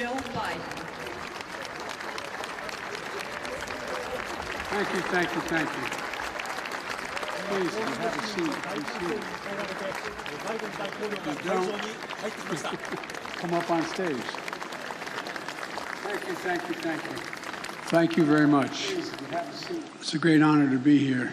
Joe Biden. Thank you, thank you, thank you. Please, you have a seat. If you don't, come up on stage. Thank you, thank you, thank you. Thank you very much. Please, if you have a seat. It's a great honor to be here.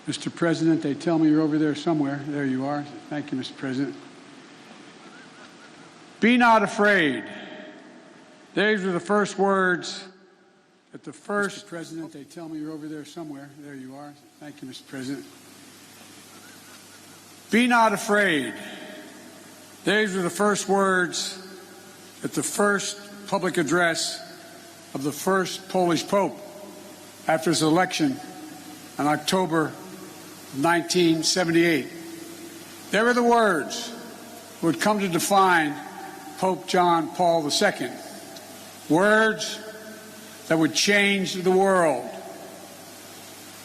Mr. President, they tell me you're over there somewhere. There you are. Thank you, Mr. President. Be not afraid. These were the first words at the first. Mr. President, they tell me you're over there somewhere. There you are. Thank you, Mr. President. Be not afraid. These were the first words at the first public address of the first Polish Pope after his election in October 1978. They were the words that would come to define Pope John Paul II. Words that would change the world.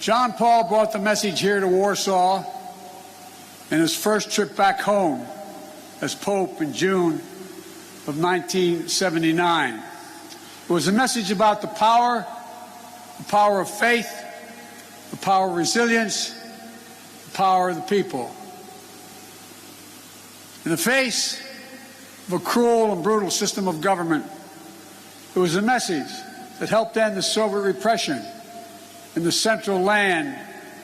John Paul brought the message here to Warsaw in his first trip back home as Pope in June of 1979. It was a message about the power of faith, the power of resilience, the power of the people. In the face of a cruel and brutal system of government, it was a message that helped end the Soviet repression in the Central Land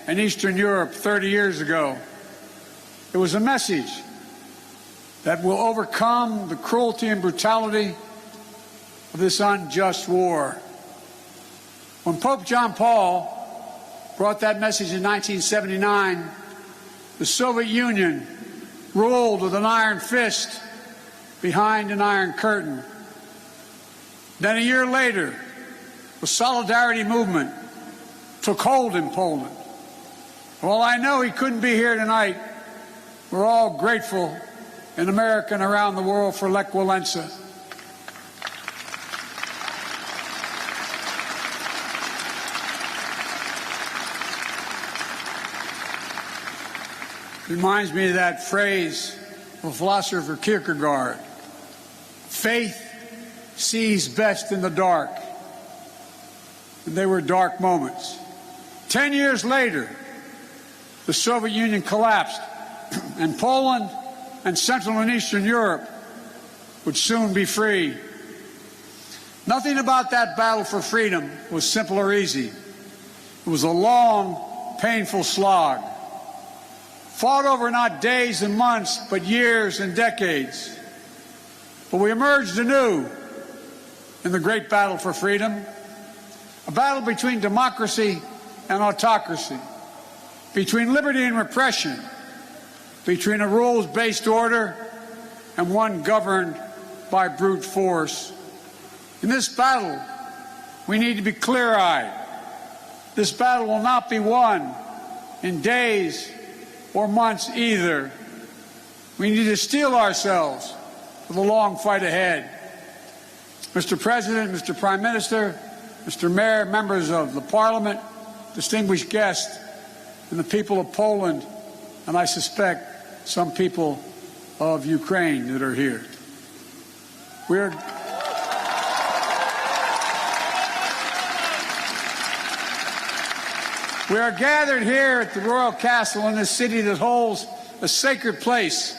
and Eastern Europe 30 years ago. It was a message that will overcome the cruelty and brutality of this unjust war. When Pope John Paul brought that message in 1979, the Soviet Union ruled with an iron fist behind an iron curtain. Then a year later, the Solidarity movement took hold in Poland. While I know he couldn't be here tonight, we're all grateful in America and around the world for Lech Walesa. Reminds me of that phrase of philosopher Kierkegaard: faith sees best in the dark. And they were dark moments. 10 years later, the Soviet Union collapsed, and Poland and Central and Eastern Europe would soon be free. Nothing about that battle for freedom was simple or easy. It was a long, painful slog, fought over not days and months, but years and decades. But we emerged anew in the great battle for freedom, a battle between democracy and autocracy, between liberty and repression, between a rules-based order and one governed by brute force. In this battle, we need to be clear-eyed. This battle will not be won in days or months either. We need to steel ourselves for the long fight ahead. Mr. President, Mr. Prime Minister, Mr. Mayor, members of the Parliament, distinguished guests, and the people of Poland, and I suspect some people of Ukraine that are here. We are gathered here at the Royal Castle in this city that holds a sacred place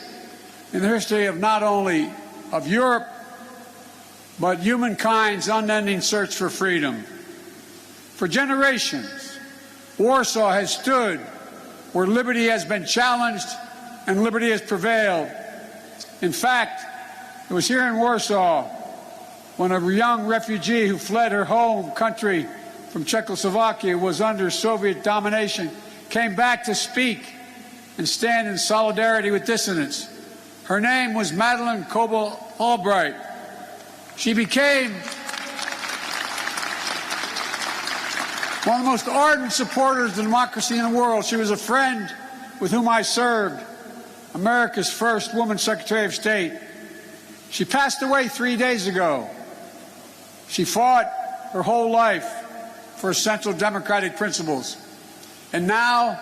in the history of not only of Europe, but humankind's unending search for freedom. For generations, Warsaw has stood where liberty has been challenged and liberty has prevailed. In fact, it was here in Warsaw when a young refugee who fled her home country from Czechoslovakia, was under Soviet domination, came back to speak and stand in solidarity with dissidents. Her name was Madeleine Albright. She became one of the most ardent supporters of democracy in the world. She was a friend with whom I served, America's first woman Secretary of State. She passed away 3 days ago. She fought her whole life for essential democratic principles. And now,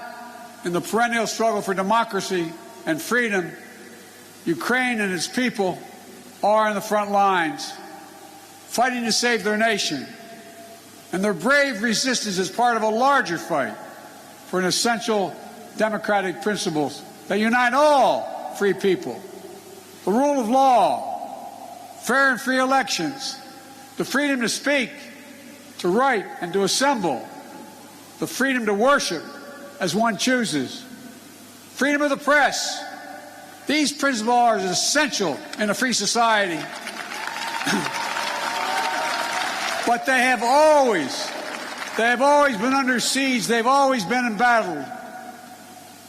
in the perennial struggle for democracy and freedom, Ukraine and its people are in the front lines, fighting to save their nation. And their brave resistance is part of a larger fight for an essential democratic principles that unite all free people. The rule of law, fair and free elections, the freedom to speak, to write, and to assemble, the freedom to worship as one chooses, freedom of the press. These principles are essential in a free society. But they have always been under siege. They've always been embattled.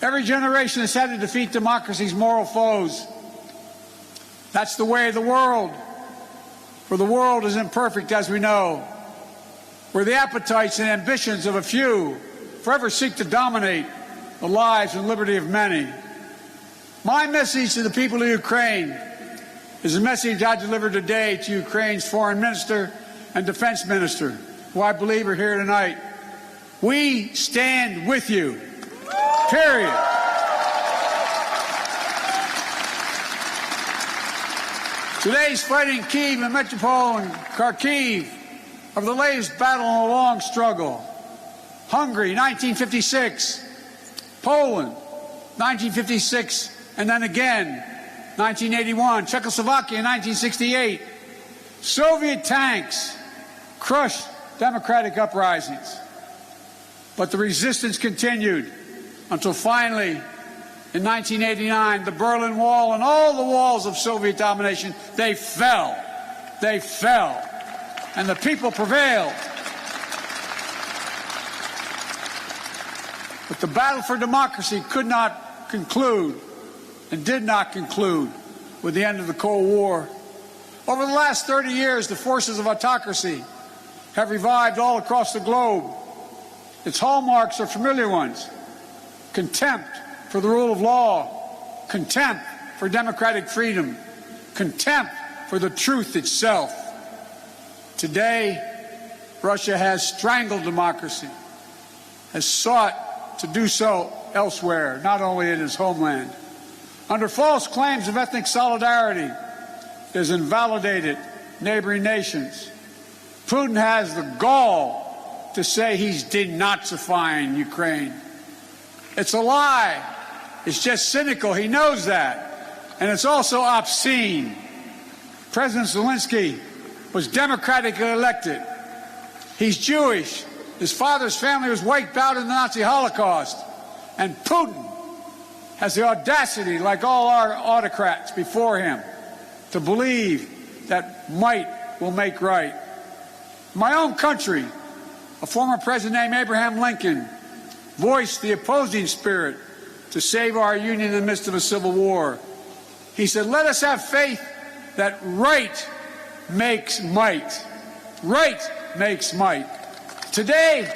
Every generation has had to defeat democracy's moral foes. That's the way of the world. For the world is imperfect, as we know, where the appetites and ambitions of a few forever seek to dominate the lives and liberty of many. My message to the people of Ukraine is a message I delivered today to Ukraine's foreign minister and defense minister, who I believe are here tonight. We stand with you, period. Today's fighting in Kyiv and Melitopol and Kharkiv are the latest battle in a long struggle. Hungary, 1956. Poland, 1956, and then again, 1981. Czechoslovakia, 1968. Soviet tanks crushed democratic uprisings. But the resistance continued until finally, in 1989, the Berlin Wall and all the walls of Soviet domination, they fell. They fell. And the people prevailed. But the battle for democracy could not conclude and did not conclude with the end of the Cold War. Over the last 30 years, the forces of autocracy have revived all across the globe. Its hallmarks are familiar ones: contempt for the rule of law, contempt for democratic freedom, contempt for the truth itself. Today, Russia has strangled democracy, has sought to do so elsewhere, not only in its homeland. Under false claims of ethnic solidarity, it has invalidated neighboring nations. Putin has the gall to say he's denazifying Ukraine. It's a lie. It's just cynical. He knows that. And it's also obscene. President Zelensky was democratically elected. He's Jewish. His father's family was wiped out in the Nazi Holocaust. And Putin has the audacity, like all our autocrats before him, to believe that might will make right. In my own country, a former president named Abraham Lincoln voiced the opposing spirit to save our union in the midst of a civil war. He said, "Let us have faith that right makes might." Right makes might. Today,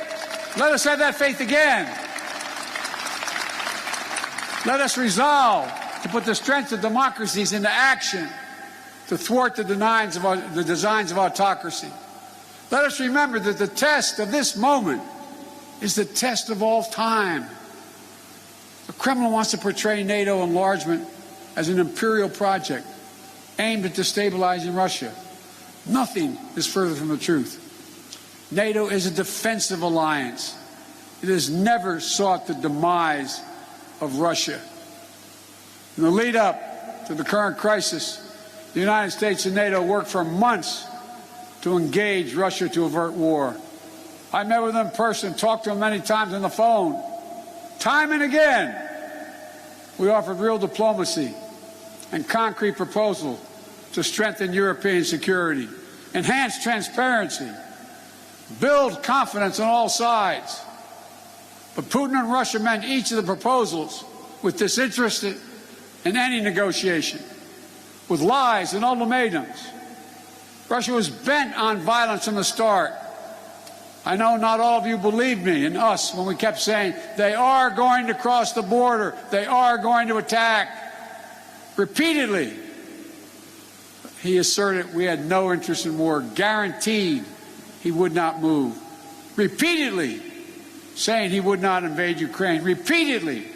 let us have that faith again. Let us resolve to put the strength of democracies into action to thwart the designs of autocracy. Let us remember that the test of this moment is the test of all time. The Kremlin wants to portray NATO enlargement as an imperial project aimed at destabilizing Russia. Nothing is further from the truth. NATO is a defensive alliance. It has never sought the demise of Russia. In the lead up to the current crisis, the United States and NATO worked for months to engage Russia to avert war. I met with them in person, talked to them many times on the phone. Time and again, we offered real diplomacy and concrete proposals to strengthen European security, enhance transparency, build confidence on all sides. But Putin and Russia met each of the proposals with disinterest in any negotiation, with lies and ultimatums. Russia was bent on violence from the start. I know not all of you believed me and us when we kept saying they are going to cross the border, they are going to attack. Repeatedly, he asserted we had no interest in war, guaranteed he would not move. Repeatedly saying he would not invade Ukraine. Repeatedly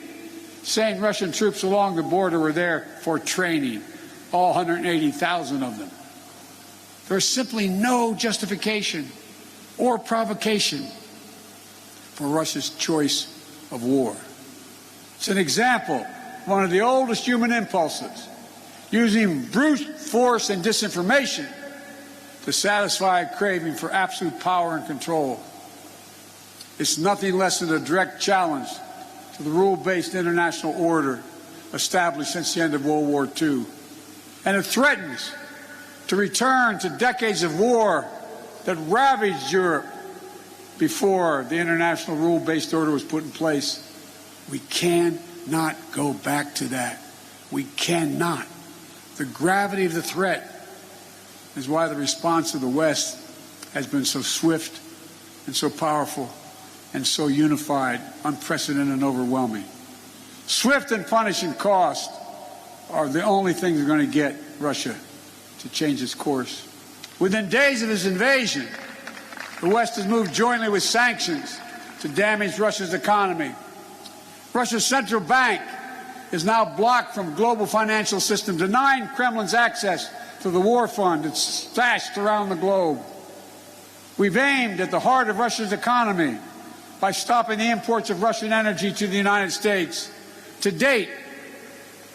saying Russian troops along the border were there for training. all 180,000 of them. There's simply no justification or provocation for Russia's choice of war. It's an example of one of the oldest human impulses, using brute force and disinformation to satisfy a craving for absolute power and control. It's nothing less than a direct challenge to the rule-based international order established since the end of World War II. And it threatens to return to decades of war that ravaged Europe before the international rule-based order was put in place. We cannot go back to that. We cannot. The gravity of the threat is why the response of the West has been so swift and so powerful and so unified, unprecedented and overwhelming. Swift and punishing cost are the only things that are going to get Russia to change its course. Within days of his invasion, the West has moved jointly with sanctions to damage Russia's economy. Russia's central bank is now blocked from global financial system, denying Kremlin's access to the war fund that's stashed around the globe. We've aimed at the heart of Russia's economy by stopping the imports of Russian energy to the United States. To date,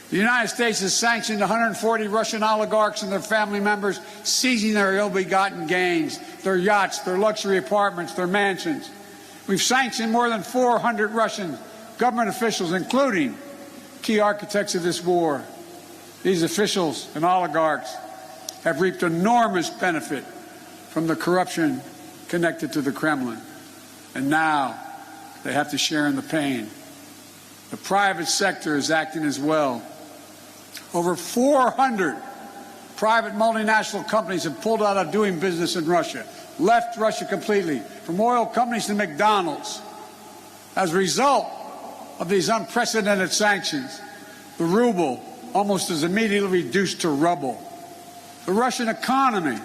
the United States has sanctioned 140 Russian oligarchs and their family members, seizing their ill-begotten gains, their yachts, their luxury apartments, their mansions. We've sanctioned more than 400 Russian government officials, including key architects of this war. These officials and oligarchs have reaped enormous benefit from the corruption connected to the Kremlin. And now they have to share in the pain. The private sector is acting as well. Over 400 private multinational companies have pulled out of doing business in Russia, left Russia completely, from oil companies to McDonald's. As a result of these unprecedented sanctions, the ruble almost is immediately reduced to rubble. The Russian economy,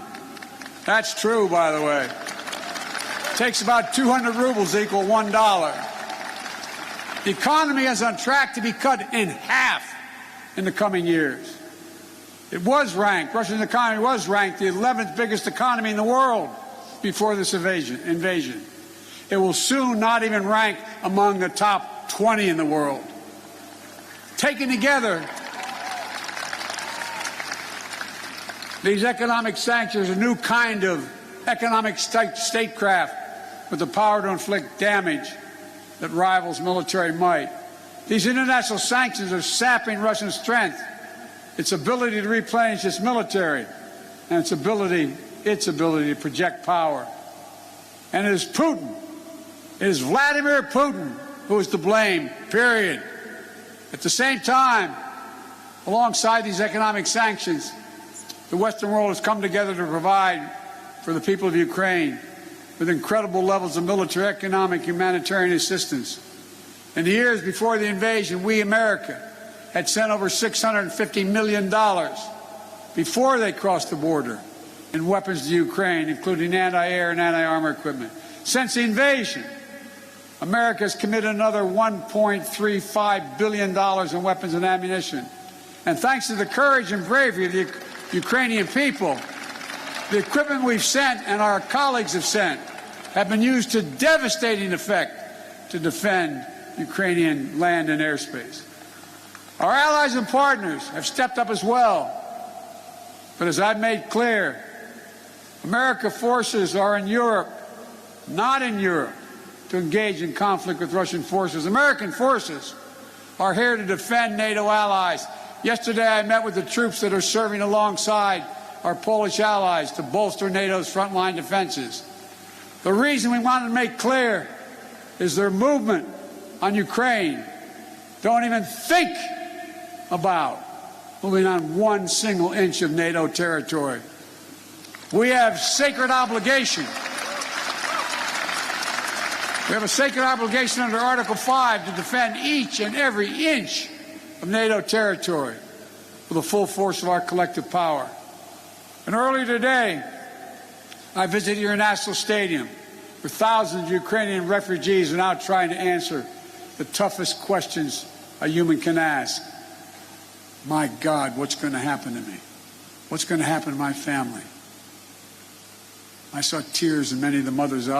that's true, by the way, takes about 200 rubles to equal $1. The economy is on track to be cut in half in the coming years. It was ranked, Russia's economy was ranked the 11th biggest economy in the world before this invasion. It will soon not even rank among the top 20 in the world. Taken together, these economic sanctions are a new kind of economic statecraft with the power to inflict damage that rivals military might. These international sanctions are sapping Russian strength, its ability to replenish its military, and its ability to project power. And it is Putin, it is Vladimir Putin who is to blame, period. At the same time, alongside these economic sanctions, the Western world has come together to provide for the people of Ukraine with incredible levels of military, economic, humanitarian assistance. In the years before the invasion, we, America, had sent over $650 million before they crossed the border in weapons to Ukraine, including anti-air and anti-armor equipment. Since the invasion, America has committed another $1.35 billion in weapons and ammunition. And thanks to the courage and bravery of the Ukrainian people, the equipment we've sent and our colleagues have sent have been used to devastating effect to defend Ukrainian land and airspace. Our allies and partners have stepped up as well. But as I've made clear, American forces are in Europe, not in Europe, to engage in conflict with Russian forces. American forces are here to defend NATO allies. Yesterday I met with the troops that are serving alongside our Polish allies to bolster NATO's frontline defenses. The reason we want to make clear is their movement on Ukraine don't even think about moving on one single inch of NATO territory. We have sacred obligation. We have a sacred obligation under Article 5 to defend each and every inch of NATO territory with the full force of our collective power. And earlier today, I visited your national stadium where thousands of Ukrainian refugees are now trying to answer the toughest questions a human can ask. my God, what's going to happen to me? What's going to happen to my family? I saw tears in many of the mothers' eyes.